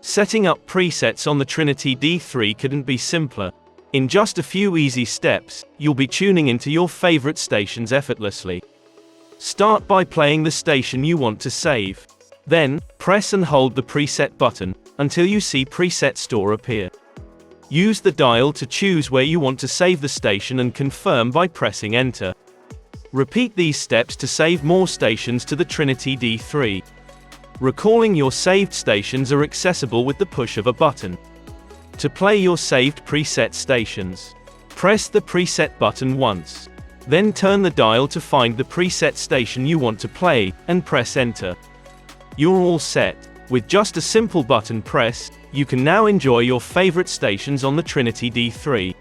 Setting up presets on the Trinity D3 couldn't be simpler. In just a few easy steps, you'll be tuning into your favorite stations effortlessly. Start by playing the station you want to save. Then, press and hold the preset button until you see Preset Store appear. Use the dial to choose where you want to save the station and confirm by pressing Enter. Repeat these steps to save more stations to the Trinity D3. Recalling your saved stations are accessible with the push of a button. To play your saved preset stations, press the preset button once. Then turn the dial to find the preset station you want to play, and press Enter. You're all set. With just a simple button press, you can now enjoy your favorite stations on the Trinity D3.